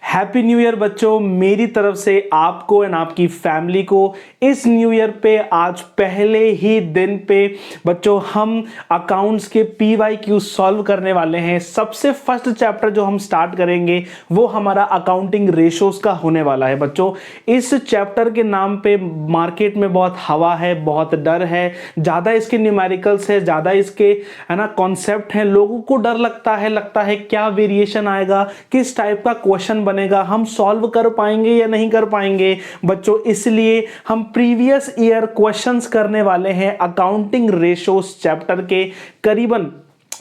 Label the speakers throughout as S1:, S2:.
S1: Happy new year बच्चों, मेरी तरफ से आपको एंड आपकी फैमिली को इस न्यू ईयर पे आज पहले ही दिन पे बच्चों हम अकाउंट्स के PYQ सॉल्व करने वाले हैं। सबसे फर्स्ट चैप्टर जो हम स्टार्ट करेंगे वो हमारा अकाउंटिंग रेशोज का होने वाला है। बच्चों इस चैप्टर के नाम पे मार्केट में बहुत हवा है, बहुत डर है, ज़्यादा इसके न्यूमेरिकल्स है, ज़्यादा इसके है ना कॉन्सेप्ट हैं। लोगों को डर लगता है क्या वेरिएशन आएगा, किस टाइप का क्वेश्चन बनेगा, हम सॉल्व कर पाएंगे या नहीं कर पाएंगे बच्चों। इसलिए हम प्रीवियस ईयर क्वेश्चंस करने वाले हैं अकाउंटिंग रेशोज चैप्टर के करीबन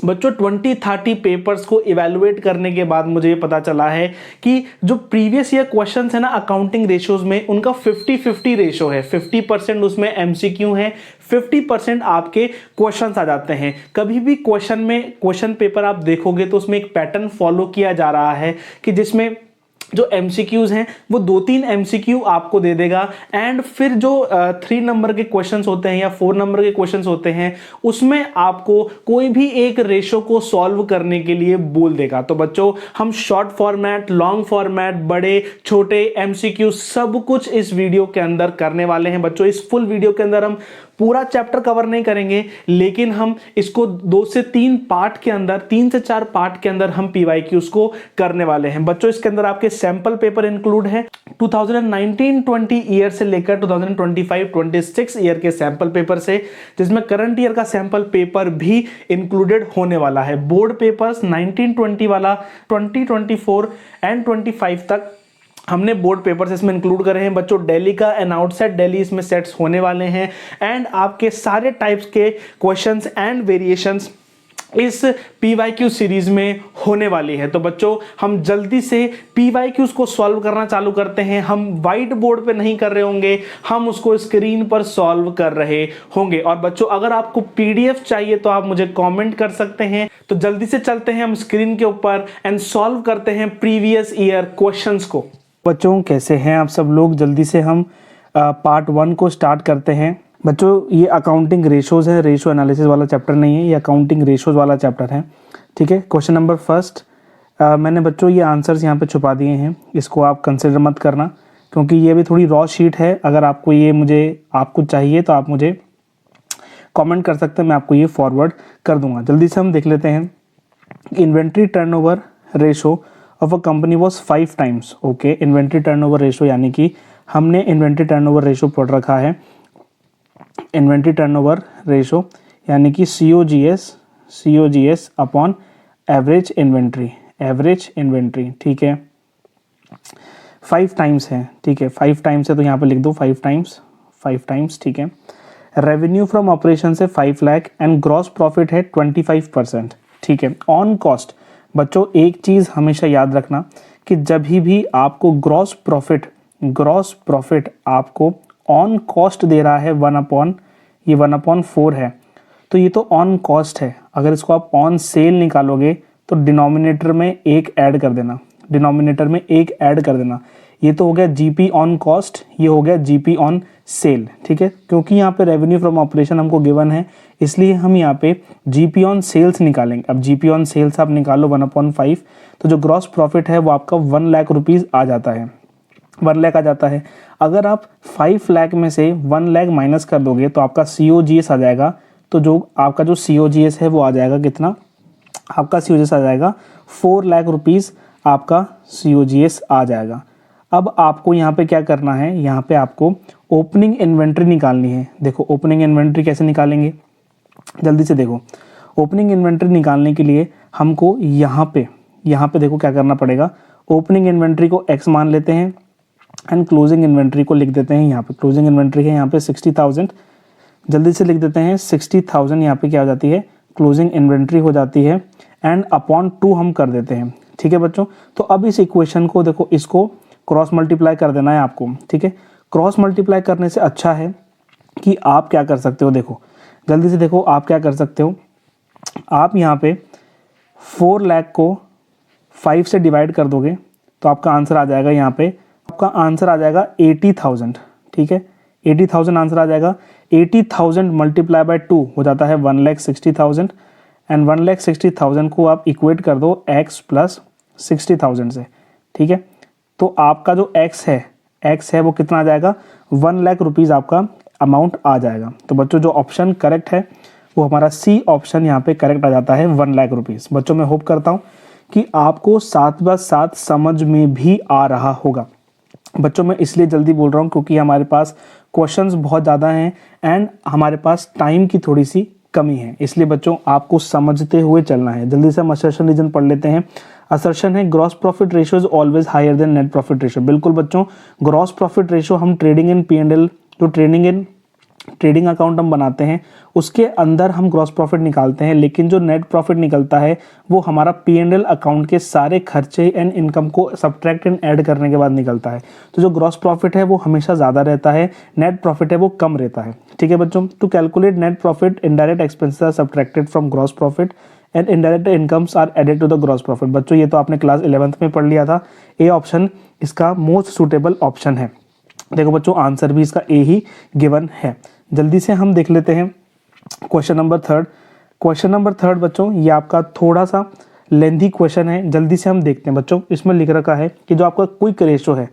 S1: बच्चों 20-30 पेपर्स को इवैल्यूएट करने के बाद मुझे ये पता चला है कि जो प्रीवियस ईयर क्वेश्चंस है ना अकाउंटिंग रेशोज में, उनका 50-50 रेशो है। 50% उसमें MCQ है, 50% आपके क्वेश्चंस आ जाते हैं। कभी भी क्वेश्चन पेपर आप देखोगे तो उसमें एक पैटर्न फॉलो किया जा रहा है कि जिसमें जो MCQs हैं वो 2-3 MCQ आपको दे देगा एंड फिर जो 3 नंबर के क्वेश्चंस होते हैं या 4 नंबर के क्वेश्चंस होते हैं उसमें आपको कोई भी एक रेशो को सॉल्व करने के लिए बोल देगा। तो बच्चों हम शॉर्ट फॉर्मेट, लॉन्ग फॉर्मेट, बड़े छोटे MCQ सब कुछ इस वीडियो के अंदर करने वाले हैं। बच्चों इस फुल वीडियो के अंदर हम पूरा चैप्टर कवर नहीं करेंगे, लेकिन हम इसको 2 से 3 पार्ट के अंदर, 3 से 4 पार्ट के अंदर हम PYQs को करने वाले हैं। बच्चों इसके अंदर आपके सैंपल पेपर इंक्लूड है 2019-20 ईयर से लेकर 2025-26 ईयर के सैंपल पेपर से, जिसमें करंट ईयर का सैंपल पेपर भी इंक्लूडेड होने वाला है। बोर्ड पेपर्स 19-20 वाला 2024 एंड 25 तक हमने बोर्ड पेपर्स इसमें इंक्लूड करे हैं बच्चों। दिल्ली का एंड आउटसाइड दिल्ली इसमें सेट्स होने वाले हैं एंड आपके सारे टाइप्स के क्वेश्चंस एंड वेरिएशंस इस PYQ सीरीज में होने वाली है। तो बच्चों हम जल्दी से PYQs को सॉल्व करना चालू करते हैं। हम व्हाइट बोर्ड पे नहीं कर रहे होंगे, हम उसको स्क्रीन पर सॉल्व कर रहे होंगे। और बच्चों अगर आपको PDF चाहिए तो आप मुझे कमेंट कर सकते हैं। तो जल्दी से चलते हैं हम स्क्रीन के ऊपर एंड सॉल्व करते हैं प्रीवियस ईयर क्वेश्चंस को। बच्चों कैसे हैं आप सब लोग? जल्दी से हम पार्ट 1 को स्टार्ट करते हैं। बच्चों ये अकाउंटिंग रेशोज है, रेशो एनालिसिस वाला चैप्टर नहीं है, ये अकाउंटिंग रेशोज वाला चैप्टर है। ठीक है, क्वेश्चन नंबर फर्स्ट मैंने बच्चों ये आंसर्स यहाँ पे छुपा दिए हैं, इसको आप कंसिडर मत करना क्योंकि ये भी थोड़ी रॉ शीट है। अगर आपको ये आपको चाहिए तो आप मुझे कमेंट कर सकते हैं, मैं आपको ये फॉरवर्ड कर दूंगा। जल्दी से हम देख लेते हैं। Inventory turnover ratio of a company was 5 times. Okay, inventory turnover ratio यानी कि हमने इन्वेंट्री टर्नओवर रेशो पढ़ रखा है। इन्वेंट्री टर्नओवर रेशो यानी कि COGS अपॉन एवरेज इन्वेंट्री। ठीक है, 5 टाइम्स है। ठीक है, 5 टाइम्स है तो यहाँ पे लिख दो 5 टाइम्स। ठीक है, रेवेन्यू फ्रॉम ऑपरेशन से 5 लाख एंड ग्रॉस प्रॉफिट है 25%। ठीक है, ऑन कॉस्ट बच्चों एक चीज़ हमेशा याद रखना कि जब भी आपको ग्रॉस प्रॉफिट आपको ऑन कॉस्ट दे रहा है 1/4 है, तो ये तो ऑन कॉस्ट है। अगर इसको आप ऑन सेल निकालोगे तो डिनोमिनेटर में एक ऐड कर देना, ये तो हो गया GP ऑन कॉस्ट, ये हो गया GP ऑन सेल। ठीक है, क्योंकि यहाँ पे रेवेन्यू फ्रॉम ऑपरेशन हमको गिवन है इसलिए हम यहाँ पे GP ऑन सेल्स निकालेंगे। अब GP ऑन सेल्स आप निकालो 1/5, तो जो ग्रॉस प्रॉफिट है वो आपका 1 लाख रुपीज़ आ जाता है, 1 लाख आ जाता है। अगर आप 5 लाख में से 1 लाख माइनस कर दोगे तो आपका COGS आ जाएगा। तो जो आपका जो COGS है वो आ जाएगा कितना? आपका COGS आ जाएगा 4 लाख रुपीज़, आपका COGS आ जाएगा। अब आपको यहाँ पे क्या करना है, यहाँ पे आपको ओपनिंग इन्वेंट्री निकालनी है। देखो ओपनिंग इन्वेंट्री कैसे निकालेंगे, जल्दी से देखो। ओपनिंग इन्वेंट्री निकालने के लिए हमको यहाँ पे देखो क्या करना पड़ेगा। ओपनिंग इन्वेंट्री को X मान लेते हैं एंड क्लोजिंग इन्वेंट्री को लिख देते हैं। यहाँ पे क्लोजिंग इन्वेंट्री है यहाँ पे 60,000, जल्दी से लिख देते हैं 60,000। यहाँ पे क्या हो जाती है, क्लोजिंग इन्वेंट्री हो जाती है एंड अपॉन 2 हम कर देते हैं। ठीक है बच्चों, तो अब इस इक्वेशन को देखो, इसको क्रॉस मल्टीप्लाई कर देना है आपको। ठीक है, क्रॉस मल्टीप्लाई करने से अच्छा है कि आप क्या कर सकते हो, देखो जल्दी से देखो आप क्या कर सकते हो। आप यहाँ पे 4 लाख को 5 से डिवाइड कर दोगे तो आपका आंसर आ जाएगा, यहाँ पे आपका आंसर आ जाएगा 80,000। ठीक है, 80,000 आंसर आ जाएगा। 80,000 मल्टीप्लाई बाय 2 हो जाता है 1,60,000 एंड 1,60,000 को आप इक्वेट कर दो X + 60,000 से। ठीक है, तो आपका जो एक्स है वो कितना आ जाएगा, 1 लाख रुपीज़ आपका अमाउंट आ जाएगा। तो बच्चों जो ऑप्शन करेक्ट है वो हमारा सी ऑप्शन यहाँ पे करेक्ट आ जाता है, 1 लाख रुपीज़। बच्चों मैं होप करता हूँ कि आपको 7/7 समझ में भी आ रहा होगा। बच्चों मैं इसलिए जल्दी बोल रहा हूँ क्योंकि हमारे पास क्वेश्चंस बहुत ज़्यादा हैं एंड हमारे पास टाइम की थोड़ी सी कमी है, इसलिए बच्चों आपको समझते हुए चलना है। जल्दी से हम असर्शन रीजन पढ़ लेते हैं। असर्शन है gross profit ratio is always higher than net profit ratio. बिल्कुल बच्चों, ग्रॉस प्रॉफिट रेशियो हम ट्रेडिंग इन P&L, जो ट्रेडिंग अकाउंट हम बनाते हैं उसके अंदर हम ग्रॉस प्रॉफिट निकालते हैं, लेकिन जो नेट प्रॉफिट निकलता है वो हमारा P&L अकाउंट के सारे खर्चे एंड इनकम को सब्ट्रैक्ट एंड ऐड करने के बाद निकलता है। तो जो ग्रॉस प्रॉफिट है वो हमेशा ज़्यादा रहता है, नेट प्रॉफिट है वो कम रहता है। ठीक है बच्चों, to calculate net profit indirect expenses are subtracted from gross profit and indirect incomes are added to the gross profit. बच्चों ये तो आपने क्लास 11th में पढ़ लिया था। ए ऑप्शन इसका मोस्ट सूटेबल ऑप्शन है। देखो बच्चों आंसर भी इसका ए ही गिवन है। जल्दी से हम देख लेते हैं क्वेश्चन नंबर 3। क्वेश्चन नंबर 3 बच्चों ये आपका थोड़ा सा लेंथी क्वेश्चन है, जल्दी से हम देखते हैं। बच्चों इसमें लिख रखा है कि जो आपका क्विक रेशो है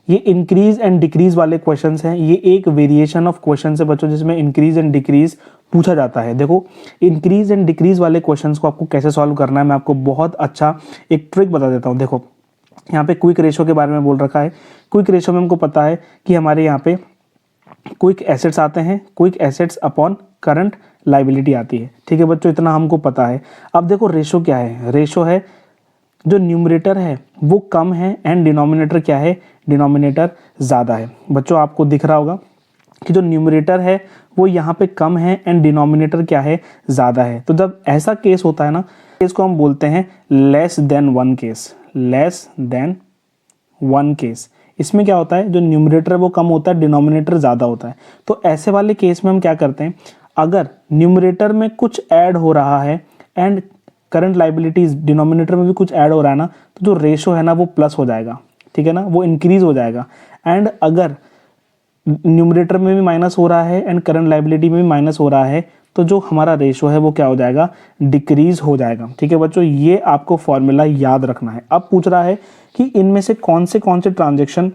S1: ये इंक्रीज एंड डिक्रीज वाले क्वेश्चंस हैं। ये एक वेरिएशन ऑफ क्वेश्चन है बच्चों जिसमें इंक्रीज एंड डिक्रीज पूछा जाता है। देखो इंक्रीज एंड डिक्रीज वाले क्वेश्चंस को आपको कैसे सॉल्व करना है मैं आपको बहुत अच्छा एक ट्रिक बता देता हूँ। देखो यहाँ पे क्विक रेशो के बारे में बोल रखा है। क्विक रेशो में हमको पता है कि हमारे यहाँ पे क्विक एसेट्स आते हैं, quick assets upon current liability आती है। ठीक है बच्चों, इतना हमको पता है। अब देखो रेशो क्या है, रेशो है जो न्यूमरेटर है वो कम है एंड डिनोमिनेटर क्या है, डिनोमिनेटर ज़्यादा है। बच्चों आपको दिख रहा होगा कि जो न्यूमरेटर है वो यहाँ पे कम है एंड डिनोमिनेटर क्या है, ज़्यादा है। तो जब ऐसा केस होता है ना, केस को हम बोलते हैं less than one case, less than one case. इसमें क्या होता है, जो न्यूमरेटर है वो कम होता है, डिनोमिनेटर ज़्यादा होता है। तो ऐसे वाले केस में हम क्या करते हैं, अगर न्यूमरेटर में कुछ ऐड हो रहा है एंड करंट लाइबिलिटीज डिनोमिनेटर में भी कुछ ऐड हो रहा है ना, तो जो रेशो है ना वो प्लस हो जाएगा। ठीक है ना, वो इंक्रीज हो जाएगा। एंड अगर न्यूमरेटर में भी माइनस हो रहा है एंड करंट लाइबिलिटी में भी माइनस हो रहा है तो जो हमारा रेशो है वो क्या हो जाएगा, डिक्रीज हो जाएगा। ठीक है बच्चों, ये आपको फॉर्मूला याद रखना है। अब पूछ रहा है कि इनमें से कौन से ट्रांजेक्शन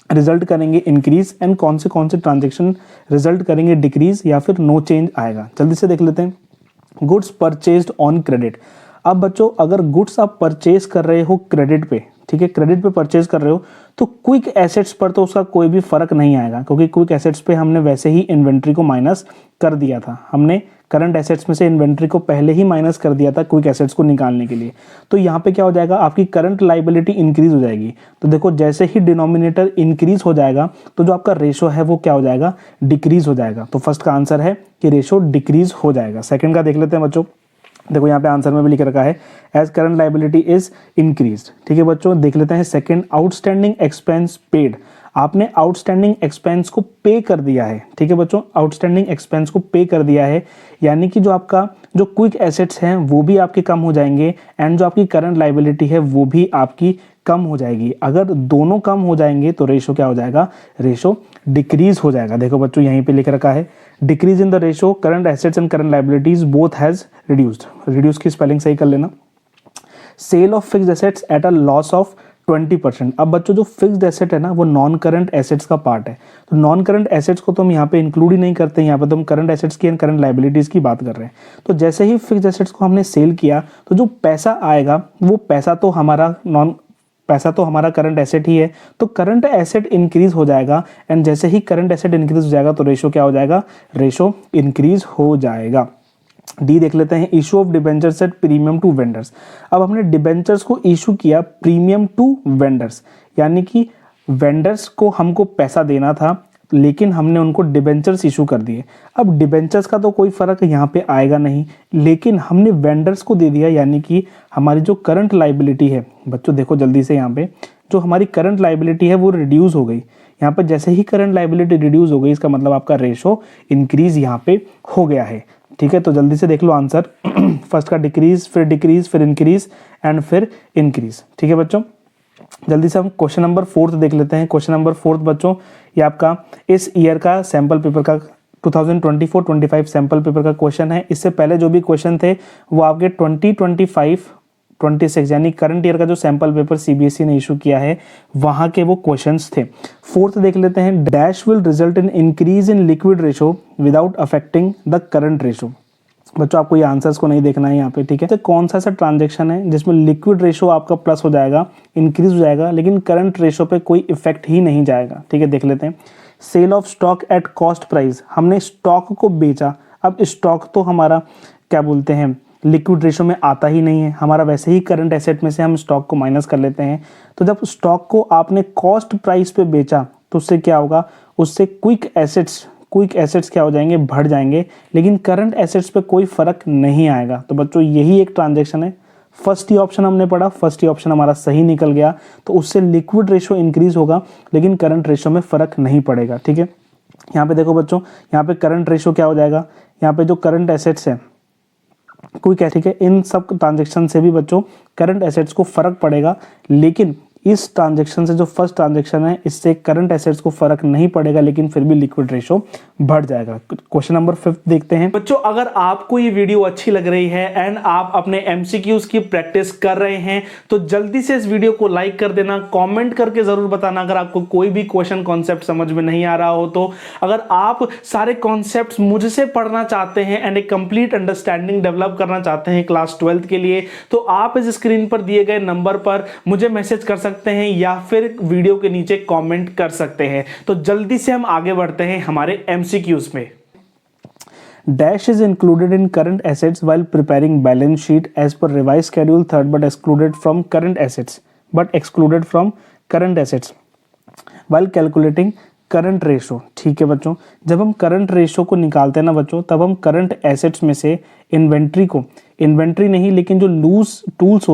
S1: रिजल्ट करेंगे इंक्रीज एंड कौन से ट्रांजेक्शन रिजल्ट करेंगे डिक्रीज या फिर नो चेंज आएगा। जल्दी से देख लेते हैं। Goods purchased on credit. अब बच्चों अगर गुड्स आप परचेज कर रहे हो क्रेडिट पे, ठीक है, क्रेडिट पे परचेज कर रहे हो तो क्विक एसेट्स पर तो उसका कोई भी फर्क नहीं आएगा, क्योंकि क्विक एसेट्स पे हमने वैसे ही इन्वेंट्री को माइनस कर दिया था। हमने करंट एसेट्स में से इन्वेंट्री को पहले ही माइनस कर दिया था क्विक एसेट्स को निकालने के लिए। तो यहाँ पे क्या हो जाएगा, आपकी करंट लाइबिलिटी इंक्रीज हो जाएगी। तो देखो जैसे ही डिनोमिनेटर इंक्रीज हो जाएगा तो जो आपका रेशो है वो क्या हो जाएगा, डिक्रीज हो जाएगा। तो फर्स्ट का आंसर है कि रेशो डिक्रीज हो जाएगा। सेकंड का देख लेते हैं बच्चों। देखो यहाँ पे आंसर में भी लिख रखा है as current liability is increase. ठीक है बच्चों, देख लेते हैं सेकंड, आउटस्टैंडिंग एक्सपेंस पेड। आपने आउटस्टैंडिंग एक्सपेंस को पे कर दिया है। ठीक है बच्चों, आउटस्टैंडिंग एक्सपेंस को पे कर दिया है, यानी कि जो आपका जो क्विक एसेट्स हैं वो भी आपके कम हो जाएंगे एंड जो आपकी करंट लाइबिलिटी है वो भी आपकी कम हो जाएगी। अगर दोनों कम हो जाएंगे तो रेशो क्या हो जाएगा, रेशो डिक्रीज हो जाएगा। देखो बच्चों यहीं पे लिख रखा है decrease in the ratio current assets and current liabilities both has reduced. Reduce की स्पेलिंग सही कर लेना। Sale of fixed assets at a loss of 20%। अब बच्चों जो फिक्स्ड एसेट है ना वो नॉन करंट एसेट्स का पार्ट है, तो नॉन करंट एसेट्स को तो हम यहाँ पे इंक्लूड ही नहीं करते। यहाँ पे तो हम करंट एसेट्स की एंड करंट लाइबिलिटीज की बात कर रहे हैं। तो जैसे ही फिक्स्ड एसेट्स को हमने सेल किया तो जो पैसा आएगा वो पैसा तो हमारा करंट एसेट ही है, तो करंट एसेट इंक्रीज हो जाएगा एंड जैसे ही करंट एसेट इंक्रीज हो जाएगा तो रेशो क्या हो जाएगा, रेशो इंक्रीज हो जाएगा। डी देख लेते हैं, issue of debentures at premium to vendors. अब हमने डिबेंचर्स को इशू किया प्रीमियम टू वेंडर्स, यानी कि वेंडर्स को हमको पैसा देना था लेकिन हमने उनको डिबेंचर्स इशू कर दिए। अब डिबेंचर्स का तो कोई फर्क यहाँ पे आएगा नहीं, लेकिन हमने वेंडर्स को दे दिया, यानी कि हमारी जो करंट लाइबिलिटी है बच्चों देखो जल्दी से, यहाँ पे जो हमारी करंट लाइबिलिटी है वो रिड्यूस हो गई। यहाँ पर जैसे ही करंट लाइबिलिटी रिड्यूस हो गई इसका मतलब आपका रेशो इंक्रीज यहाँ पे हो गया है। ठीक है, तो जल्दी से देख लो आंसर। फर्स्ट का डिक्रीज, फिर इंक्रीज एंड फिर इंक्रीज। ठीक है बच्चों, जल्दी से हम क्वेश्चन नंबर 4 देख लेते हैं। क्वेश्चन नंबर 4 बच्चों ये आपका इस ईयर का सैंपल पेपर का 2024-25 सैंपल पेपर का क्वेश्चन है। इससे पहले जो भी क्वेश्चन थे वो आपके 2025 26 यानी करंट ईयर का जो सैंपल पेपर सीबीएसई ने इशू किया है वहां के वो क्वेश्चंस थे। फोर्थ देख लेते हैं, dash will result in increase in liquid ratio without affecting the current ratio. बच्चों आपको ये आंसर्स को नहीं देखना है यहाँ पे, ठीक है। तो कौन सा ऐसा ट्रांजेक्शन है जिसमें लिक्विड रेशो आपका प्लस हो जाएगा, इंक्रीज हो जाएगा, लेकिन करंट रेशो पे कोई इफेक्ट ही नहीं जाएगा, ठीक है। देख लेते हैं, sale of stock at cost price, हमने स्टॉक को बेचा। अब स्टॉक तो हमारा क्या बोलते हैं लिक्विड रेशो में आता ही नहीं है, हमारा वैसे ही करंट एसेट में से हम स्टॉक को माइनस कर लेते हैं। तो जब स्टॉक को आपने कॉस्ट प्राइस पे बेचा तो उससे क्या होगा, उससे क्विक एसेट्स क्या हो जाएंगे, बढ़ जाएंगे, लेकिन करंट एसेट्स पे कोई फर्क नहीं आएगा। तो बच्चों यही एक ट्रांजैक्शन है। फर्स्ट ही ऑप्शन हमने पढ़ा, फर्स्ट ही ऑप्शन हमारा सही निकल गया। तो उससे लिक्विड रेशो इंक्रीज होगा लेकिन करंट रेशो में फर्क नहीं पड़ेगा, ठीक है। यहाँ पे देखो बच्चों, यहाँ पे करंट रेशो क्या हो जाएगा, यहाँ पे जो करंट एसेट्स है कोई क्या, ठीक है। इन सब ट्रांजेक्शन से भी बच्चों करंट एसेट्स को फर्क पड़ेगा, लेकिन इस ट्रांजेक्शन से जो फर्स्ट ट्रांजेक्शन है इससे करंट एसेट्स को फर्क नहीं पड़ेगा, लेकिन फिर भी लिक्विड रेशो बढ़ जाएगा। क्वेश्चन नंबर 5 देखते हैं। बच्चों अगर आपको ये वीडियो अच्छी लग रही है एंड आप अपने एमसीक्यूज की प्रैक्टिस कर रहे हैं तो जल्दी से इस वीडियो को लाइक कर देना, कमेंट करके जरूर बताना अगर आपको कोई भी क्वेश्चन कॉन्सेप्ट समझ में नहीं आ रहा हो तो। अगर आप सारे कॉन्सेप्ट मुझसे पढ़ना चाहते हैं एंड एक कंप्लीट अंडरस्टैंडिंग डेवलप करना चाहते हैं क्लास 12th के लिए, तो आप इस स्क्रीन पर दिए गए नंबर पर मुझे मैसेज कर सकते हैं या फिर वीडियो के नीचे कमेंट कर सकते हैं। तो जल्दी से हम आगे बढ़ते हैं हमारे एमसीक्यूज में। Dash is included in current assets while preparing balance sheet as per revised schedule 3 but excluded from current assets while calculating current ratio. ठीक है बच्चों, जब हम करंट रेशो को निकालते हैं ना बच्चों, तब हम करंट एसेट्स में से इन्वेंट्री नहीं लेकिन जो लूज टूल्स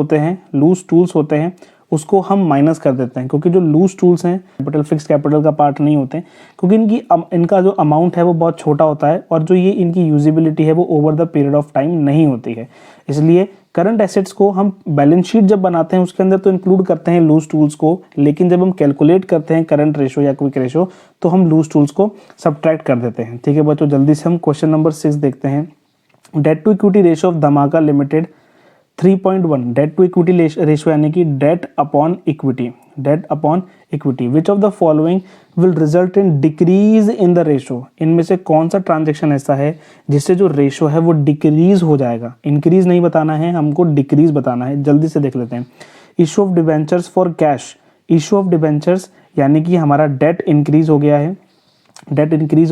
S1: होते हैं उसको हम माइनस कर देते हैं, क्योंकि जो लूज टूल्स हैं कैपिटल फिक्स कैपिटल का पार्ट नहीं होते, क्योंकि इनका जो अमाउंट है वो बहुत छोटा होता है और जो ये इनकी यूजिबिलिटी है वो over the period of time नहीं होती है। इसलिए करंट एसेट्स को हम बैलेंस शीट जब बनाते हैं उसके अंदर तो इंक्लूड करते हैं लूज टूल्स को, लेकिन जब हम कैलकुलेट करते हैं करंट रेशो या क्विक रेशो तो हम लूज टूल्स को सब्ट्रैक्ट कर देते हैं। ठीक है बच्चों, जल्दी से हम क्वेश्चन नंबर 6 देखते हैं। Debt to equity ratio of Dhamaka limited 3.1, debt to equity ratio यानी कि debt upon equity which of the following will result in decrease in the ratio. इनमें से कौन सा ट्रांजेक्शन ऐसा है जिससे जो रेशो है वो डिक्रीज हो जाएगा। इंक्रीज नहीं बताना है हमको, डिक्रीज बताना है। जल्दी से देख लेते हैं। Issue of debentures for cash, issue of debentures यानी कि हमारा डेट इंक्रीज हो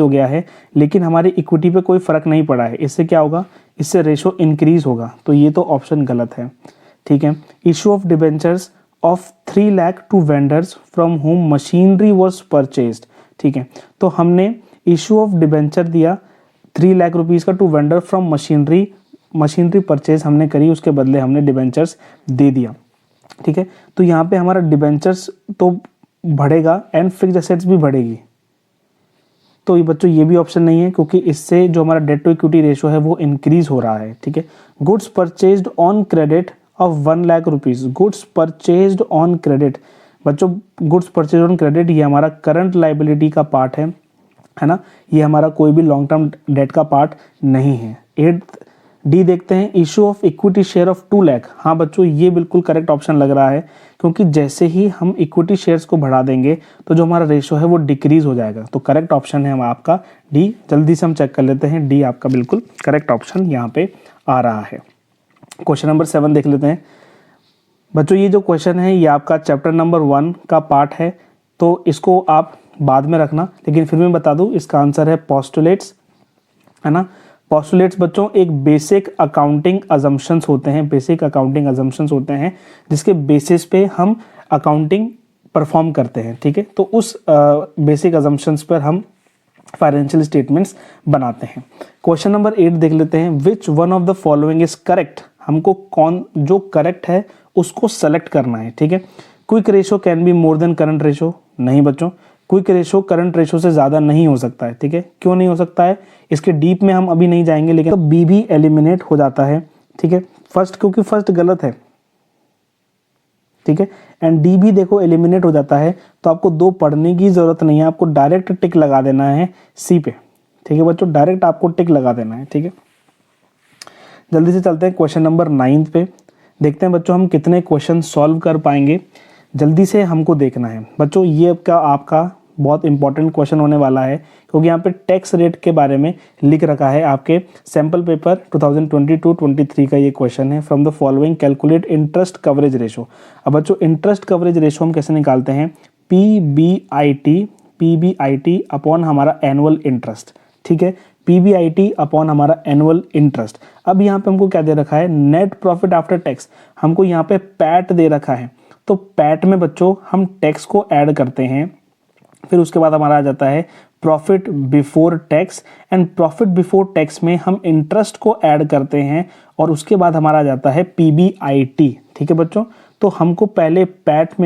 S1: गया है लेकिन हमारी इक्विटी पे कोई फर्क नहीं पड़ा है। इससे क्या होगा, इससे रेशो इंक्रीज होगा, तो ये तो ऑप्शन गलत है। ठीक है। Issue of debentures of 3 lakh to vendors from whom machinery was purchased. ठीक है, तो हमने इशू ऑफ डिबेंचर दिया 3 लाख रुपीज का to vendor from machinery purchase हमने करी, उसके बदले हमने डिबेंचर्स दे दिया। ठीक है, तो यहाँ पे हमारा डिबेंचर्स तो बढ़ेगा एंड फिक्स्ड एसेट्स भी बढ़ेगी, तो ये बच्चों ये भी ऑप्शन नहीं है, क्योंकि इससे जो हमारा डेट टू इक्विटी रेशो है वो इंक्रीज हो रहा है। ठीक है। Goods purchased on credit of 1 lakh rupees, goods purchased on credit. बच्चों गुड्स परचेज ऑन क्रेडिट ये हमारा करंट लाइबिलिटी का पार्ट है ना, ये हमारा कोई भी लॉन्ग टर्म डेट का पार्ट नहीं है। 8th डी देखते हैं। Issue of equity share of 2 lakh. हाँ बच्चों ये बिल्कुल करेक्ट ऑप्शन लग रहा है, क्योंकि जैसे ही हम इक्विटी शेयर्स को बढ़ा देंगे तो जो हमारा रेशो है वो डिक्रीज हो जाएगा। तो करेक्ट ऑप्शन है आपका डी। जल्दी से हम चेक कर लेते हैं, डी आपका बिल्कुल करेक्ट ऑप्शन यहाँ पे आ रहा है। क्वेश्चन नंबर 7 देख लेते हैं। बच्चों ये जो क्वेश्चन है ये आपका चैप्टर नंबर 1 का पार्ट है, तो इसको आप बाद में रखना, लेकिन फिर मैं बता दूं इसका आंसर है पोस्टुलेट्स, है ना। पोस्टुलेट्स बच्चों एक बेसिक अकाउंटिंग अजम्पशंस होते हैं, जिसके बेसिस पे हम अकाउंटिंग परफॉर्म करते हैं। ठीक है, तो उस बेसिक अजम्पशंस पर हम फाइनेंशियल स्टेटमेंट्स बनाते हैं। क्वेश्चन नंबर 8 देख लेते हैं। Which one of the following is correct, हमको कौन जो करेक्ट है उसको सेलेक्ट करना है। ठीक है। Quick ratio can be more than current ratio, नहीं बच्चों, क्विक रेशो करंट रेशो से ज़्यादा नहीं हो सकता है। ठीक है, क्यों नहीं हो सकता है इसके डीप में हम अभी नहीं जाएंगे, लेकिन तो बी भी एलिमिनेट हो जाता है। ठीक है, फर्स्ट क्योंकि फर्स्ट गलत है, ठीक है, एंड डी भी देखो एलिमिनेट हो जाता है, तो आपको 2 पढ़ने की जरूरत नहीं है, आपको डायरेक्ट टिक लगा देना है सी पे। ठीक है बच्चों, डायरेक्ट आपको टिक लगा देना है। ठीक है, जल्दी से चलते हैं क्वेश्चन नंबर 9 पे। देखते हैं बच्चों हम कितने क्वेश्चन सॉल्व कर पाएंगे, जल्दी से हमको देखना है बच्चों। ये आपका बहुत इंपॉर्टेंट क्वेश्चन होने वाला है, क्योंकि यहाँ पे टैक्स रेट के बारे में लिख रखा है। आपके सैम्पल पेपर 2022-23 का ये क्वेश्चन है। From the following calculate interest coverage ratio. अब बच्चों इंटरेस्ट कवरेज रेशो हम कैसे निकालते हैं? पीबीआईटी अपॉन हमारा एनुअल इंटरेस्ट, ठीक है, पीबीआईटी अपॉन हमारा एनुअल इंटरेस्ट। अब यहाँ पे हमको क्या दे रखा है? Net profit after tax. हमको यहाँ पे पैट दे रखा है, तो पैट में बच्चों हम टैक्स को ऐड करते हैं, फिर उसके बाद हमारा आ जाता है profit before tax, and profit before tax में हम इंटरेस्ट को ऐड करते हैं, और उसके बाद हमारा आ जाता है पीबीआईटी। ठीक है बच्चों, तो हमको पहले पैट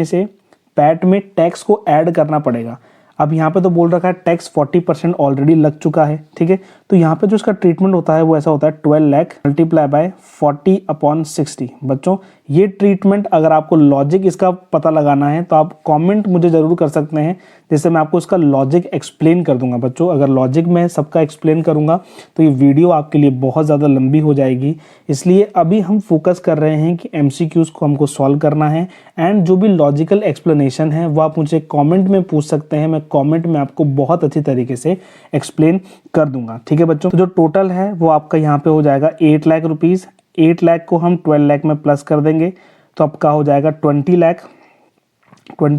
S1: में टैक्स को ऐड करना पड़ेगा। अब यहाँ पे तो बोल रखा है टैक्स 40% ऑलरेडी लग चुका है, ठीक है, तो यहाँ पे जो इसका ट्रीटमेंट होता है वो ऐसा होता है 12 लाख मल्टीप्लाई बाय 40/60। बच्चों ये ट्रीटमेंट अगर आपको लॉजिक इसका पता लगाना है तो आप कमेंट मुझे ज़रूर कर सकते हैं, जिससे मैं आपको इसका लॉजिक एक्सप्लेन कर दूंगा। बच्चों अगर लॉजिक में सबका एक्सप्लेन करूंगा तो ये वीडियो आपके लिए बहुत ज़्यादा लंबी हो जाएगी, इसलिए अभी हम फोकस कर रहे हैं कि MCQs को हमको सॉल्व करना है, एंड जो भी लॉजिकल एक्सप्लेनेशन है वो आप मुझे कॉमेंट में पूछ सकते हैं, मैं कॉमेंट में आपको बहुत अच्छी तरीके से एक्सप्लेन कर दूंगा। ठीक है बच्चों, तो जो टोटल है वो आपका यहाँ पे हो जाएगा 8 लाख रुपीज़। 8 लाख को हम 12 लाख में प्लस कर देंगे तो आपका हो जाएगा 20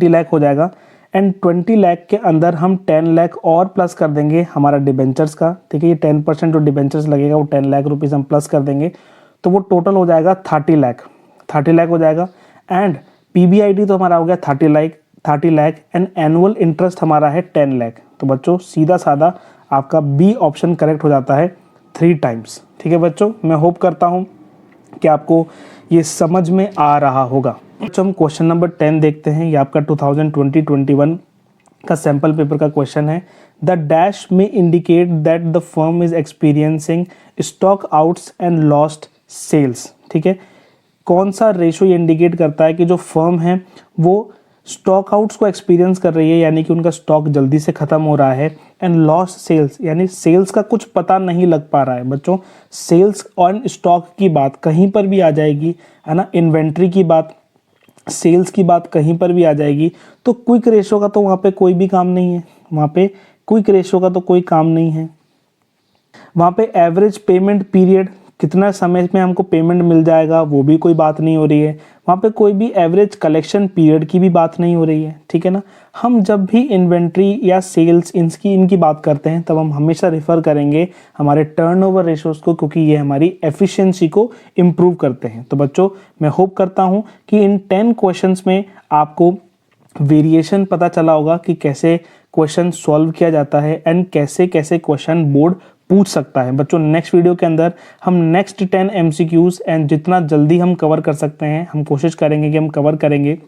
S1: लाख हो जाएगा, एंड 20 लाख के अंदर हम 10 लाख और प्लस कर देंगे हमारा डिबेंचर्स का। ठीक है, ये 10% जो डिबेंचर्स लगेगा वो 10 लाख रुपीज़ हम प्लस कर देंगे, तो वो टोटल हो जाएगा 30 लाख हो जाएगा। एंड पीबीआईटी तो हमारा हो गया 30 लाख, एंड एनुअल इंटरेस्ट हमारा है 10 लाख। तो बच्चों सीधा साधा आपका बी ऑप्शन करेक्ट हो जाता है 3 टाइम्स। ठीक है बच्चों, मैं होप करता हूँ कि आपको ये समझ में आ रहा होगा। बच्चों हम क्वेश्चन नंबर 10 देखते हैं। ये आपका 2020-21 का सैम्पल पेपर का क्वेश्चन है। द डैश में indicate that the firm is experiencing stock outs and lost sales. ठीक है, कौन सा रेशो ये इंडिकेट करता है कि जो फर्म है वो स्टॉक आउट्स को एक्सपीरियंस कर रही है, यानी कि उनका स्टॉक जल्दी से खत्म हो रहा है, एंड लॉस्ट सेल्स यानी सेल्स का कुछ पता नहीं लग पा रहा है। बच्चों सेल्स और स्टॉक की बात कहीं पर भी आ जाएगी, है ना, इन्वेंट्री की बात, सेल्स की बात कहीं पर भी आ जाएगी, तो क्विक रेशो का तो वहाँ पे कोई भी काम नहीं है, वहाँ पे क्विक रेशो का तो कोई काम नहीं है। वहाँ पे एवरेज पेमेंट पीरियड, कितना समय में हमको पेमेंट मिल जाएगा, वो भी कोई बात नहीं हो रही है। वहाँ पे कोई भी एवरेज कलेक्शन पीरियड की भी बात नहीं हो रही है। ठीक है ना, हम जब भी इन्वेंट्री या सेल्स इनकी बात करते हैं तब हम हमेशा रेफर करेंगे हमारे टर्नओवर रेशोज को, क्योंकि ये हमारी एफिशिएंसी को इम्प्रूव करते हैं। तो बच्चों मैं होप करता हूँ कि इन 10 क्वेश्चंस में आपको वेरिएशन पता चला होगा कि कैसे क्वेश्चन सॉल्व किया जाता है, एंड कैसे कैसे क्वेश्चन बोर्ड पूछ सकता है। बच्चों नेक्स्ट वीडियो के अंदर हम नेक्स्ट 10 MCQs एंड जितना जल्दी हम कवर कर सकते हैं हम कोशिश करेंगे कि हम कवर करेंगे,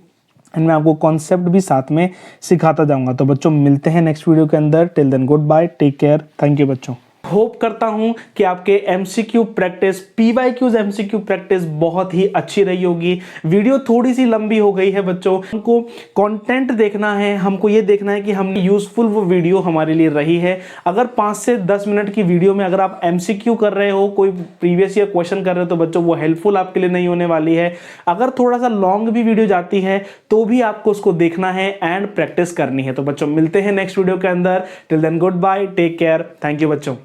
S1: एंड मैं आपको कॉन्सेप्ट भी साथ में सिखाता जाऊंगा। तो बच्चों मिलते हैं नेक्स्ट वीडियो के अंदर। Till then goodbye, take care, thank you बच्चों। होप करता हूं कि आपके MCQ practice, PYQs MCQ practice बहुत ही अच्छी रही होगी। वीडियो थोड़ी सी लंबी हो गई है बच्चों, हमको कंटेंट देखना है, हमको ये देखना है कि हम यूजफुल वो वीडियो हमारे लिए रही है। अगर 5 से 10 मिनट की वीडियो में अगर आप MCQ कर रहे हो, कोई प्रीवियस ईयर क्वेश्चन कर रहे हो, तो बच्चों वो हेल्पफुल आपके लिए नहीं होने वाली है। अगर थोड़ा सा लॉन्ग भी वीडियो जाती है तो भी आपको उसको देखना है एंड प्रैक्टिस करनी है। तो बच्चों मिलते हैं नेक्स्ट वीडियो के अंदर। Till then goodbye, take care, thank you बच्चों।